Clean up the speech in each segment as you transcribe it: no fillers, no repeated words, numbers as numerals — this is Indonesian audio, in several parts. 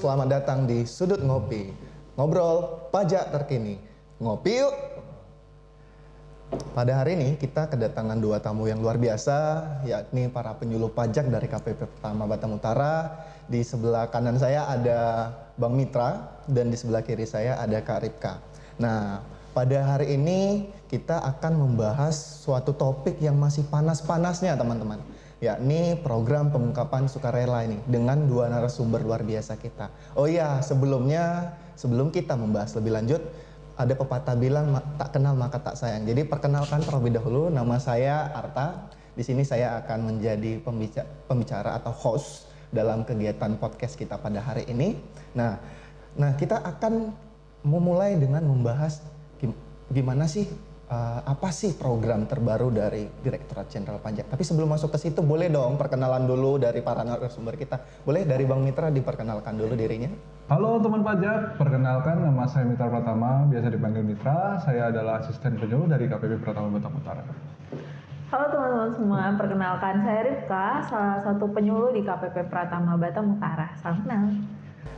selamat datang di Sudut Ngopi. Ngobrol pajak terkini. Ngopi yuk! Pada hari ini kita kedatangan dua tamu yang luar biasa, yakni para penyuluh pajak dari KPP Pertama Batam Utara. Di sebelah kanan saya ada Bang Mitra dan di sebelah kiri saya ada Kak Ripka. Nah, pada hari ini kita akan membahas suatu topik yang masih panas-panasnya teman-teman, yakni program pengungkapan sukarela ini dengan dua narasumber luar biasa kita. Oh iya, sebelum kita membahas lebih lanjut, ada pepatah bilang tak kenal maka tak sayang. Jadi perkenalkan terlebih dahulu, nama saya Arta. Di sini saya akan menjadi pembicara atau host dalam kegiatan podcast kita pada hari ini. Nah kita akan memulai dengan membahas gimana sih apa sih program terbaru dari Direktorat Jenderal Pajak. Tapi sebelum masuk ke situ, boleh dong perkenalan dulu dari para narasumber kita. Boleh dari Bang Mitra diperkenalkan dulu dirinya. Halo teman pajak, perkenalkan nama saya Mitra Pratama, biasa dipanggil Mitra. Saya adalah asisten penyuluh dari KPP Pertama Batam Utara. Halo teman-teman semua, perkenalkan saya Ripka, salah satu penyuluh di KPP Pratama Batam Utara. Salam kenal.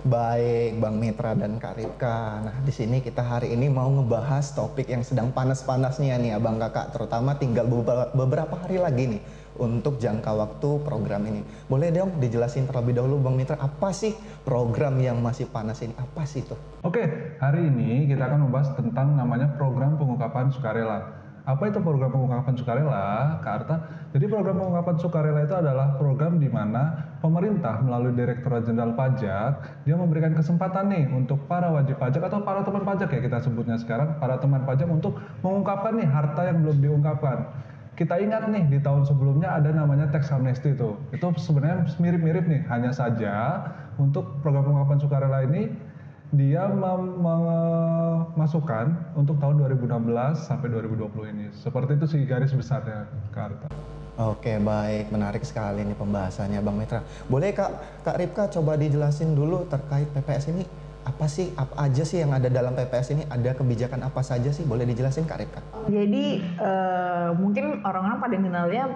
Baik, Bang Mitra dan Kak Ripka. Nah, di sini kita hari ini mau ngebahas topik yang sedang panas-panasnya nih, Abang Kakak. Terutama tinggal beberapa hari lagi nih untuk jangka waktu program ini. Boleh dong dijelasin terlebih dahulu, Bang Mitra, apa sih program yang masih panas ini? Apa sih itu? Oke, hari ini kita akan membahas tentang namanya program pengungkapan sukarela. Apa itu program pengungkapan sukarela, Kak Arta? Jadi program pengungkapan sukarela itu adalah program di mana pemerintah melalui Direktorat Jenderal Pajak dia memberikan kesempatan nih untuk para wajib pajak atau para teman pajak ya kita sebutnya sekarang, para teman pajak untuk mengungkapkan nih harta yang belum diungkapkan. Kita ingat nih di tahun sebelumnya ada namanya tax amnesty itu sebenarnya mirip-mirip nih, hanya saja untuk program pengungkapan sukarela ini dia memasukkan untuk tahun 2016 sampai 2020 ini. Seperti itu sih garis besarnya, Kak Arta. Oke, baik, menarik sekali nih pembahasannya, Bang Mitra. Boleh Kak Ripka coba dijelasin dulu terkait PPS ini, apa aja sih yang ada dalam PPS ini? Ada kebijakan apa saja sih? Boleh dijelasin, Kak Ripka? Jadi mungkin orang-orang pada kenalnya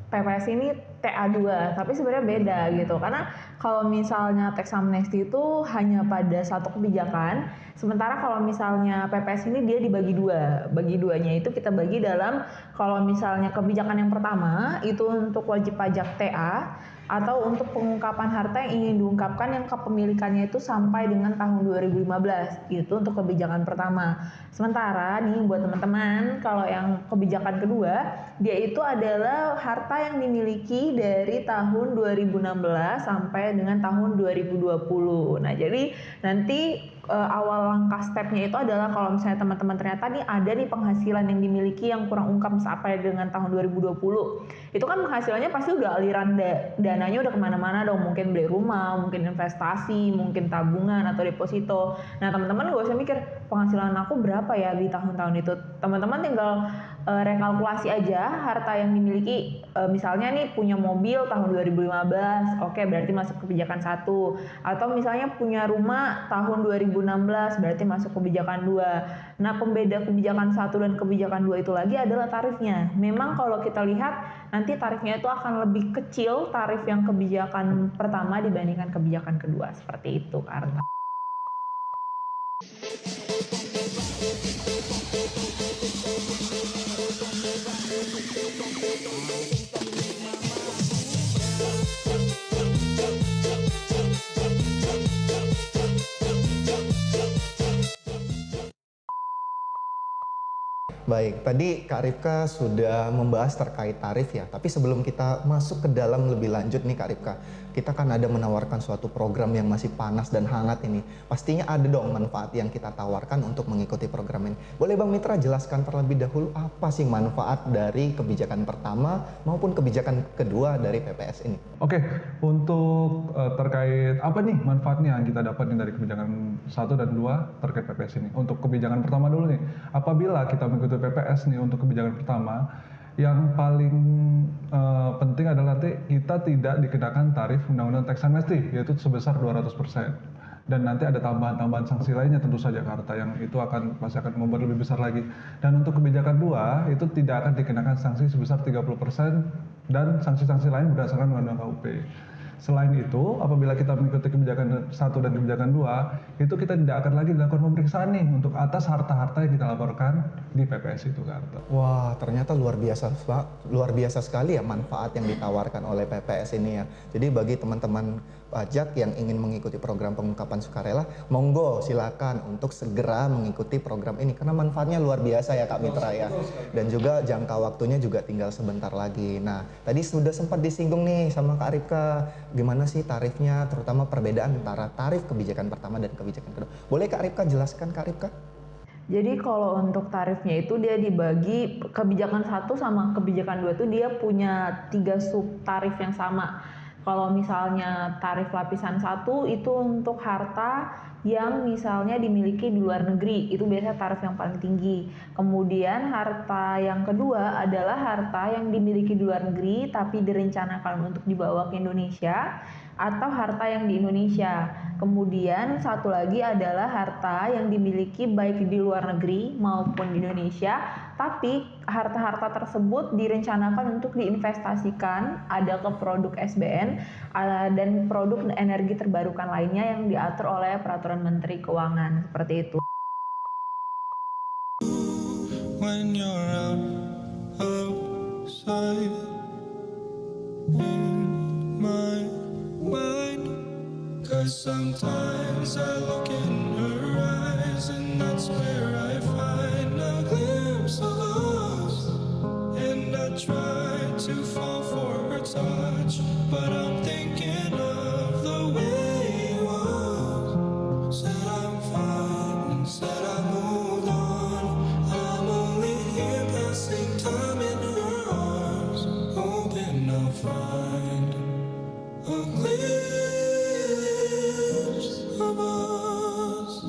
PPS ini TA2, tapi sebenarnya beda gitu. Karena kalau misalnya tax amnesty itu hanya pada satu kebijakan, sementara kalau misalnya PPS ini dia dibagi dua. Bagi duanya itu kita bagi dalam, kalau misalnya kebijakan yang pertama itu untuk wajib pajak TA atau untuk pengungkapan harta yang ingin diungkapkan yang kepemilikannya itu sampai dengan tahun 2015. Itu untuk kebijakan pertama. Sementara nih buat teman-teman, kalau yang kebijakan kedua, dia itu adalah harta yang dimiliki dari tahun 2016 sampai dengan tahun 2020. Nah, jadi nanti awal langkah stepnya itu adalah kalau misalnya teman-teman ternyata nih ada nih penghasilan yang dimiliki yang kurang ungkap sampai dengan tahun 2020, itu kan penghasilannya pasti udah aliran dananya udah kemana-mana dong, mungkin beli rumah, mungkin investasi, mungkin tabungan atau deposito. Nah teman-teman gak usah mikir penghasilan aku berapa ya di tahun-tahun itu, teman-teman tinggal rekalkulasi aja harta yang dimiliki. Misalnya nih punya mobil tahun 2015, oke, berarti masuk kebijakan 1. Atau misalnya punya rumah tahun 2016, berarti masuk kebijakan 2. Nah, pembeda kebijakan 1 dan kebijakan 2 itu lagi adalah tarifnya. Memang kalau kita lihat nanti tarifnya itu akan lebih kecil tarif yang kebijakan pertama dibandingkan kebijakan kedua. Seperti itu, Kak Arta. Baik, tadi Kak Ripka sudah membahas terkait tarif ya. Tapi sebelum kita masuk ke dalam lebih lanjut nih Kak Ripka, kita kan ada menawarkan suatu program yang masih panas dan hangat ini. Pastinya ada dong manfaat yang kita tawarkan untuk mengikuti program ini. Boleh Bang Mitra jelaskan terlebih dahulu apa sih manfaat dari kebijakan pertama maupun kebijakan kedua dari PPS ini? Oke, untuk terkait apa nih manfaatnya yang kita dapat dari kebijakan 1 dan 2 terkait PPS ini. Untuk kebijakan pertama dulu nih, apabila kita mengikuti PPS nih untuk kebijakan pertama, yang paling penting adalah nanti kita tidak dikenakan tarif Undang-Undang Tax Amnesty, yaitu sebesar 200%. Dan nanti ada tambahan-tambahan sanksi lainnya tentu saja Jakarta yang itu pasti akan membuat lebih besar lagi. Dan untuk kebijakan 2 itu tidak akan dikenakan sanksi sebesar 30% dan sanksi-sanksi lain berdasarkan Undang-Undang KUP. Selain itu, apabila kita mengikuti kebijakan 1 dan kebijakan 2, itu kita tidak akan lagi dilakukan pemeriksaan nih untuk atas harta-harta yang kita laporkan di PPS itu, Kak Arta. Wah, ternyata luar biasa sekali ya manfaat yang ditawarkan oleh PPS ini ya. Jadi bagi teman-teman pajak yang ingin mengikuti program pengungkapan sukarela, monggo silakan untuk segera mengikuti program ini karena manfaatnya luar biasa ya Kak Mitra ya. Dan juga jangka waktunya juga tinggal sebentar lagi. Nah, tadi sudah sempat disinggung nih sama Kak Ripka, gimana sih tarifnya, terutama perbedaan antara tarif kebijakan pertama dan kebijakan kedua. Boleh Kak Ripka jelaskan, Kak Ripka? Jadi kalau untuk tarifnya itu dia dibagi kebijakan 1 sama kebijakan 2 itu dia punya 3 sub tarif yang sama. Kalau misalnya tarif lapisan 1 itu untuk harta yang misalnya dimiliki di luar negeri, itu biasanya tarif yang paling tinggi. Kemudian harta yang kedua adalah harta yang dimiliki di luar negeri tapi direncanakan untuk dibawa ke Indonesia atau harta yang di Indonesia. Kemudian satu lagi adalah harta yang dimiliki baik di luar negeri maupun di Indonesia, tapi harta-harta tersebut direncanakan untuk diinvestasikan ada ke produk SBN dan produk energi terbarukan lainnya yang diatur oleh Peraturan Menteri Keuangan, seperti itu. When you're outside in my mind, 'cause sometimes I look in her eyes and that's where I find a glimpse of us, and I try to fall for her touch, but I'm thinking of the way it was. Said I'm fine, said I moved on, I'm only here passing time in her arms, hoping I'll find a glimpse of us.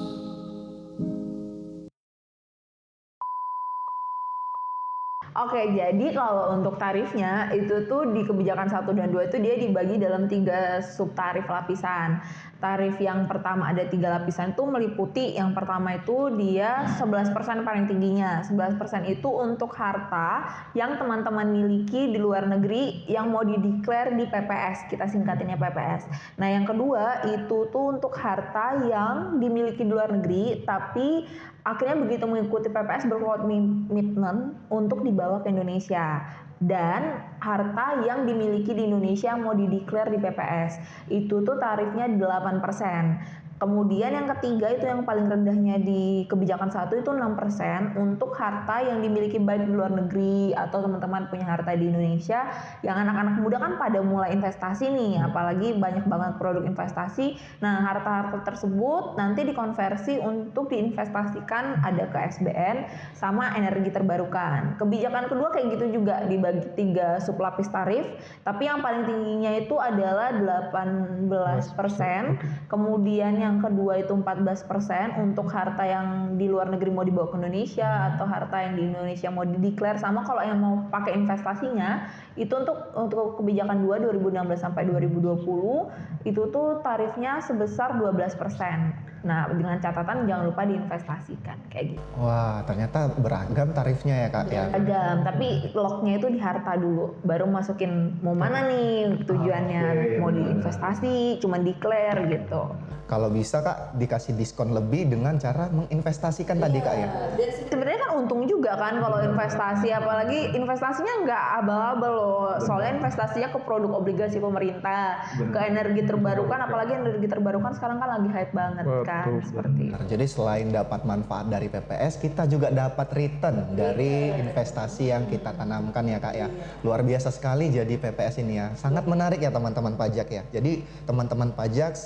Oke, jadi kalau untuk tarifnya itu tuh di kebijakan 1 dan 2 itu dia dibagi dalam 3 subtarif lapisan. Tarif yang pertama ada 3 lapisan itu meliputi yang pertama itu dia 11% paling tingginya. 11% itu untuk harta yang teman-teman miliki di luar negeri yang mau dideklar di PPS, kita singkatinnya PPS. Nah, yang kedua itu tuh untuk harta yang dimiliki di luar negeri tapi akhirnya begitu mengikuti PPS berkomitmen untuk dibawa ke Indonesia. Dan harta yang dimiliki di Indonesia mau dideklar di PPS itu tuh tarifnya 8%. Kemudian yang ketiga itu yang paling rendahnya di kebijakan 1 itu 6% untuk harta yang dimiliki baik di luar negeri atau teman-teman punya harta di Indonesia. Yang anak-anak muda kan pada mulai investasi nih, apalagi banyak banget produk investasi. Nah, harta-harta tersebut nanti dikonversi untuk diinvestasikan ada ke SBN sama energi terbarukan. Kebijakan kedua kayak gitu juga dibagi 3 sublapis tarif, tapi yang paling tingginya itu adalah 18%. Kemudian yang kedua itu 14% untuk harta yang di luar negeri mau dibawa ke Indonesia atau harta yang di Indonesia mau dideklar, sama kalau yang mau pakai investasinya itu untuk kebijakan 2 2016 sampai 2020 itu tuh tarifnya sebesar 12%. Nah, dengan catatan jangan lupa diinvestasikan kayak gitu. Wah, ternyata beragam tarifnya ya Kak ya. Beragam, tapi locknya itu di harta dulu, baru masukin mau mana nih tujuannya, mau diinvestasi, cuma declare gitu. Kalau bisa Kak dikasih diskon lebih dengan cara menginvestasikan tadi Kak ya. Dan sebenarnya kan untung juga kan kalau investasi, apalagi investasinya nggak abal-abal loh. Soalnya investasinya ke produk obligasi pemerintah, ke energi terbarukan, apalagi energi terbarukan sekarang kan lagi hype banget kan, seperti itu. Nah, jadi selain dapat manfaat dari PPS, kita juga dapat return dari investasi yang kita tanamkan ya Kak ya. Luar biasa sekali jadi PPS ini ya. Sangat menarik ya teman-teman pajak ya. Jadi teman-teman pajak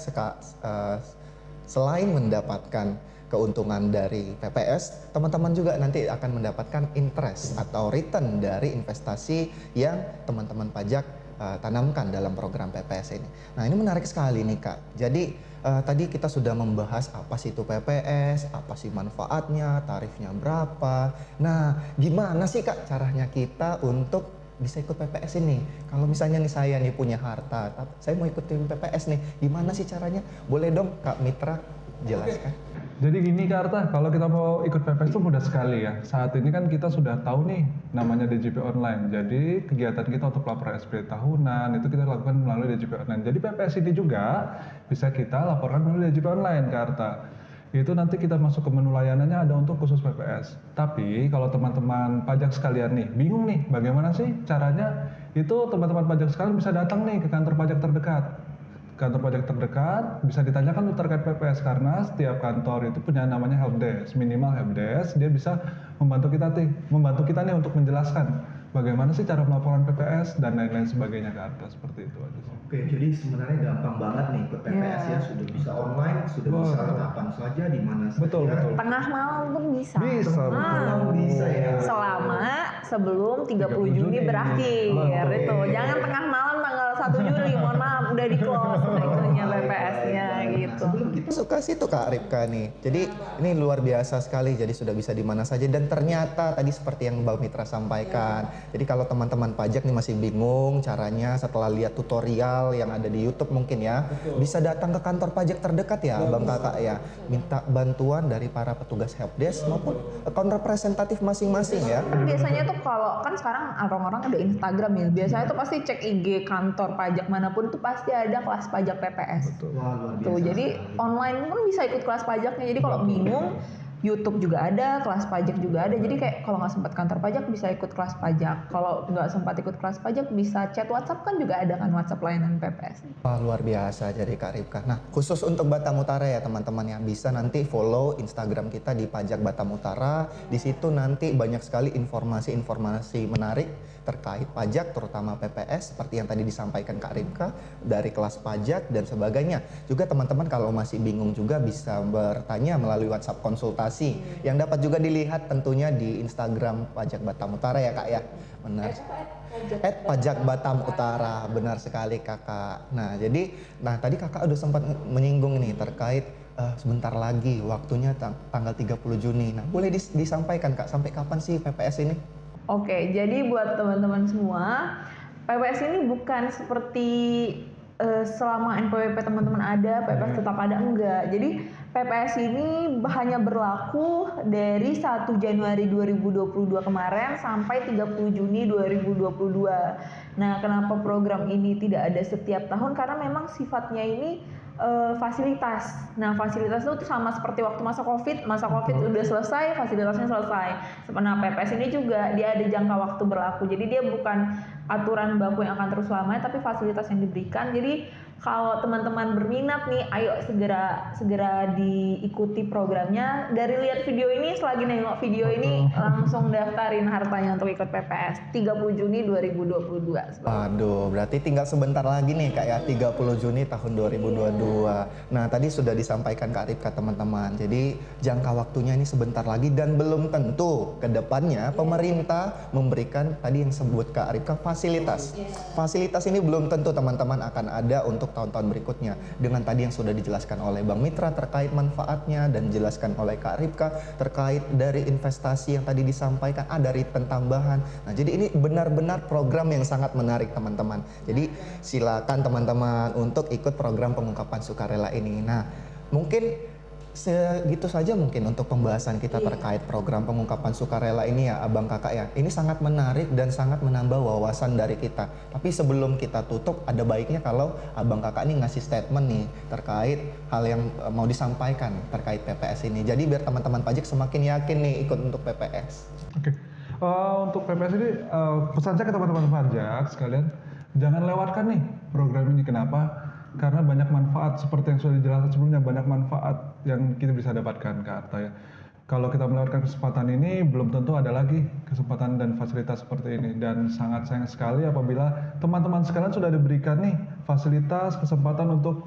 selain mendapatkan keuntungan dari PPS, teman-teman juga nanti akan mendapatkan interest atau return dari investasi yang teman-teman pajak tanamkan dalam program PPS ini. Nah, ini menarik sekali nih Kak. Jadi tadi kita sudah membahas apa sih itu PPS, apa sih manfaatnya, tarifnya berapa. Nah, gimana sih Kak caranya kita untuk bisa ikut PPS ini? Kalau misalnya nih saya nih punya harta, saya mau ikutin PPS nih, gimana sih caranya? Boleh dong Kak Mitra jelaskan? Jadi gini Kak Arta, kalau kita mau ikut PPS itu mudah sekali ya. Saat ini kan kita sudah tahu nih namanya DJP Online. Jadi kegiatan kita untuk laporan SPP tahunan itu kita lakukan melalui DJP Online. Jadi PPS ini juga bisa kita laporkan melalui DJP Online Kak Arta. Itu nanti kita masuk ke menu layanannya ada untuk khusus PPS. Tapi kalau teman-teman pajak sekalian nih, bingung nih bagaimana sih caranya, itu teman-teman pajak sekalian bisa datang nih ke kantor pajak terdekat. Kantor pajak terdekat bisa ditanyakan terkait PPS karena setiap kantor itu punya namanya helpdesk, minimal helpdesk, dia bisa membantu kita nih untuk menjelaskan bagaimana sih cara melaporan PPS dan lain-lain sebagainya ke atas, seperti itu aja sih. Oke, jadi sebenarnya gampang banget nih ikut PPS ya, sudah bisa online, sudah bisa kapan saja, di mana saja. Betul. Tengah malam pun bisa. Bisa, Bisa ya. Selama sebelum 30 Juni berakhir. Itu. Jangan tengah malam tanggal 1 Juli, mohon maaf udah di close itunya PPS-nya gitu. Suka situ Kak Ripka nih. Jadi ini luar biasa sekali. Jadi sudah bisa di mana saja dan ternyata tadi seperti yang Bang Mitra sampaikan. Jadi kalau teman-teman pajak nih masih bingung caranya setelah lihat tutorial yang ada di YouTube mungkin ya, bisa datang ke kantor pajak terdekat ya, Bang Kakak ya. Minta bantuan dari para petugas helpdesk maupun account representatif masing-masing ya. Kan biasanya tuh kalau kan sekarang orang-orang ada Instagram ya, biasanya tuh pasti cek IG kantor pajak manapun tuh pasti ada kelas pajak PPS. Wah, luar biasa. Tuh, jadi online pun bisa ikut kelas pajaknya. Jadi kalau bingung, YouTube juga ada, kelas pajak juga ada. Jadi kayak kalau nggak sempat kantor pajak bisa ikut kelas pajak. Kalau nggak sempat ikut kelas pajak bisa chat WhatsApp, kan juga ada kan WhatsApp layanan PPS. Wah, luar biasa jadi Kak Ripka. Nah, khusus untuk Batam Utara ya teman-teman yang bisa nanti follow Instagram kita di Pajak Batam Utara. Di situ nanti banyak sekali informasi-informasi menarik terkait pajak, terutama PPS seperti yang tadi disampaikan Kak Ripka dari kelas pajak dan sebagainya. Juga teman-teman kalau masih bingung juga bisa bertanya melalui WhatsApp konsultasi yang dapat juga dilihat tentunya di Instagram Pajak Batam Utara ya Kak ya. Benar. @pajak Batam Utara, benar sekali Kakak. Nah, jadi tadi Kakak udah sempat menyinggung nih terkait sebentar lagi waktunya tanggal 30 Juni. Nah, boleh disampaikan Kak sampai kapan sih PPS ini? Oke, jadi buat teman-teman semua, PPS ini bukan seperti selama NPWP teman-teman ada, PPS tetap ada, enggak. Jadi PPS ini hanya berlaku dari 1 Januari 2022 kemarin sampai 30 Juni 2022. Nah, kenapa program ini tidak ada setiap tahun? Karena memang sifatnya ini fasilitas. Nah, fasilitas itu sama seperti waktu masa COVID udah selesai, fasilitasnya selesai. Nah, PPS ini juga dia ada jangka waktu berlaku. Jadi dia bukan aturan baku yang akan terus lamanya, tapi fasilitas yang diberikan. Jadi kalau teman-teman berminat nih, ayo segera diikuti programnya. Dari lihat video ini, selagi nengok video ini langsung daftarin hartanya untuk ikut PPS 30 Juni 2022. Waduh, berarti tinggal sebentar lagi nih Kak ya, 30 Juni tahun 2022. Nah, tadi sudah disampaikan Kak Ripka teman-teman. Jadi jangka waktunya ini sebentar lagi dan belum tentu ke depannya pemerintah memberikan tadi yang sebut Kak Ripka fasilitas. Fasilitas ini belum tentu teman-teman akan ada untuk tahun-tahun berikutnya. Dengan tadi yang sudah dijelaskan oleh Bang Mitra terkait manfaatnya dan dijelaskan oleh Kak Ripka terkait dari investasi yang tadi disampaikan, dari tambahan. Nah, jadi ini benar-benar program yang sangat menarik teman-teman. Jadi silakan teman-teman untuk ikut program pengungkapan sukarela ini. Nah, mungkin segitu saja mungkin untuk pembahasan kita terkait program pengungkapan sukarela ini ya Abang Kakak ya. Ini sangat menarik dan sangat menambah wawasan dari kita. Tapi sebelum kita tutup, ada baiknya kalau Abang Kakak ini ngasih statement nih terkait hal yang mau disampaikan terkait PPS ini. Jadi biar teman-teman pajak semakin yakin nih ikut untuk PPS. Oke. Untuk PPS ini pesan saya ke teman-teman pajak sekalian, jangan lewatkan nih program ini. Kenapa? Karena banyak manfaat seperti yang sudah dijelaskan sebelumnya, banyak manfaat yang kita bisa dapatkan ke Arta ya. Kalau kita melewatkan kesempatan ini, belum tentu ada lagi kesempatan dan fasilitas seperti ini. Dan sangat sayang sekali apabila teman-teman sekalian sudah diberikan nih fasilitas, kesempatan untuk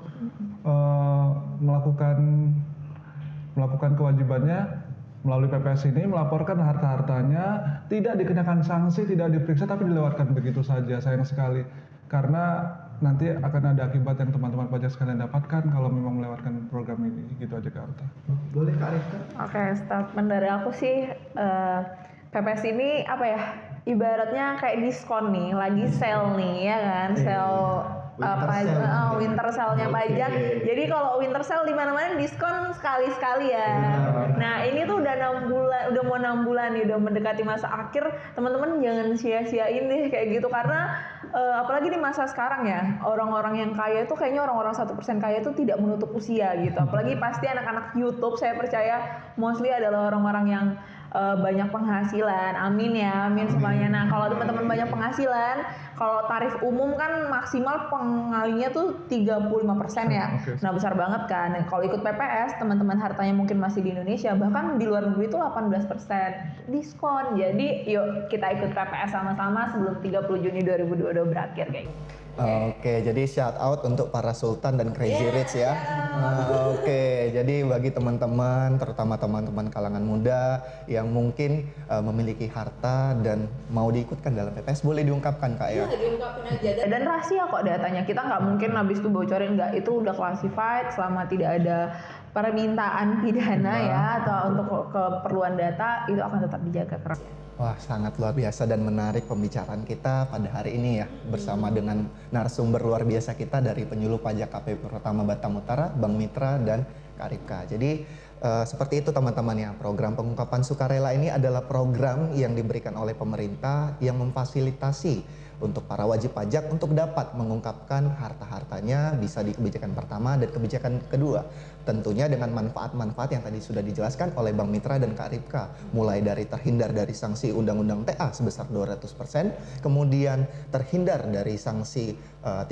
melakukan kewajibannya melalui PPS ini, melaporkan harta-hartanya, tidak dikenakan sanksi, tidak diperiksa, tapi dilewatkan begitu saja. Sayang sekali. Karena nanti akan ada akibat yang teman-teman pajak sekalian dapatkan kalau memang melewatkan program ini. Gitu aja Kak Arta. Boleh Kak Ripka? Oke, statement dari aku sih, PPS ini apa ya, ibaratnya kayak diskon nih, lagi sale nih ya kan, sale winter sale-nya pajak. Jadi kalau winter sale di mana-mana diskon sekali-sekali ya. Nah, ini tuh udah 6 bulan, udah mau 6 bulan nih, udah mendekati masa akhir. Teman-teman jangan sia-siain deh kayak gitu karena apalagi di masa sekarang ya, orang-orang yang kaya itu kayaknya orang-orang 1% kaya itu tidak menutup usia gitu. Apalagi pasti anak-anak YouTube, saya percaya mostly adalah orang-orang yang banyak penghasilan. Amin ya, amin semuanya. Nah, kalau teman-teman banyak penghasilan, kalau tarif umum kan maksimal pengalinya tuh 35% ya. Oke. Nah, besar banget kan. Kalau ikut PPS, teman-teman hartanya mungkin masih di Indonesia, bahkan di luar negeri itu 18% diskon. Jadi, yuk kita ikut PPS sama-sama sebelum 30 Juni 2022 berakhir kayak gitu. Oke, jadi shout out untuk para Sultan dan Crazy Rich ya. Oke, jadi bagi teman-teman, terutama teman-teman kalangan muda yang mungkin memiliki harta dan mau diikutkan dalam PPS, boleh diungkapkan Kak ya? Diungkapin aja. Dan rahasia kok datanya, kita nggak mungkin habis itu bocorin, nggak, itu udah classified selama tidak ada permintaan pidana ya atau untuk keperluan data, itu akan tetap dijaga keras. Wah, sangat luar biasa dan menarik pembicaraan kita pada hari ini ya, bersama dengan narasumber luar biasa kita dari penyuluh pajak KPP Pertama Batam Utara, Bang Mitra dan Kak Ripka. Jadi seperti itu teman-teman ya, program pengungkapan sukarela ini adalah program yang diberikan oleh pemerintah yang memfasilitasi untuk para wajib pajak untuk dapat mengungkapkan harta-hartanya, bisa di kebijakan pertama dan kebijakan kedua. Tentunya dengan manfaat-manfaat yang tadi sudah dijelaskan oleh Bang Mitra dan Kak Ripka. Mulai dari terhindar dari sanksi Undang-Undang TA sebesar 200%, kemudian terhindar dari sanksi 30%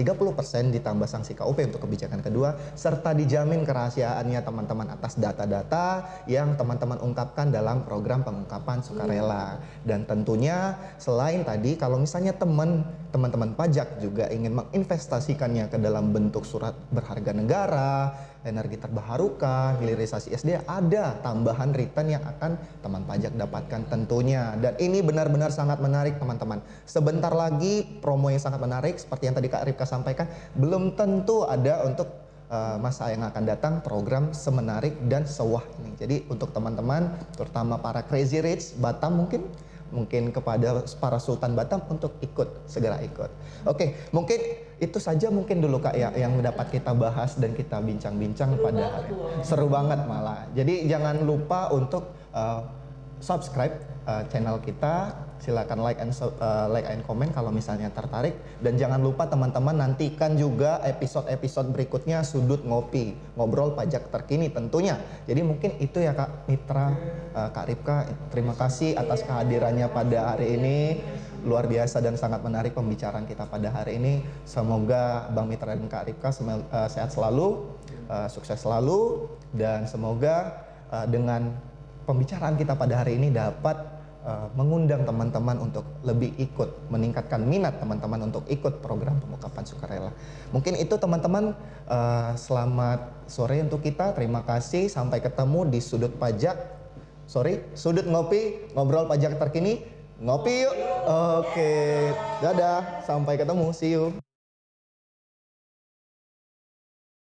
ditambah sanksi KUP untuk kebijakan kedua, serta dijamin kerahasiaannya teman-teman atas data-data yang teman-teman ungkapkan dalam program pengungkapan sukarela. Dan tentunya selain tadi, kalau misalnya teman-teman pajak juga ingin menginvestasikannya ke dalam bentuk surat berharga negara, energi terbarukan, hilirisasi SDA, ada tambahan return yang akan teman pajak dapatkan tentunya. Dan ini benar-benar sangat menarik teman-teman. Sebentar lagi promo yang sangat menarik seperti yang tadi Kak Ripka sampaikan, belum tentu ada untuk masa yang akan datang program semenarik dan sewah ini. Jadi untuk teman-teman, terutama para Crazy Rich Batam mungkin kepada para Sultan Batam untuk segera ikut. Oke, mungkin itu saja mungkin dulu Kak ya yang dapat kita bahas dan kita bincang-bincang pada hari ini. Seru banget malah. Jadi jangan lupa untuk subscribe channel kita. Silakan like and comment kalau misalnya tertarik, dan jangan lupa teman-teman nantikan juga episode-episode berikutnya Sudut Ngopi, ngobrol pajak terkini tentunya. Jadi mungkin itu ya Kak Mitra, Kak Ripka, terima kasih atas kehadirannya pada hari ini. Luar biasa dan sangat menarik pembicaraan kita pada hari ini. Semoga Bang Mitra dan Kak Ripka sehat selalu, sukses selalu, dan semoga dengan pembicaraan kita pada hari ini dapat mengundang teman-teman untuk lebih ikut, meningkatkan minat teman-teman untuk ikut program pengungkapan sukarela. Mungkin itu teman-teman, selamat sore untuk kita, terima kasih, sampai ketemu di Sudut Ngopi, ngobrol pajak terkini, ngopi yuk. Oke, dadah, sampai ketemu, see you.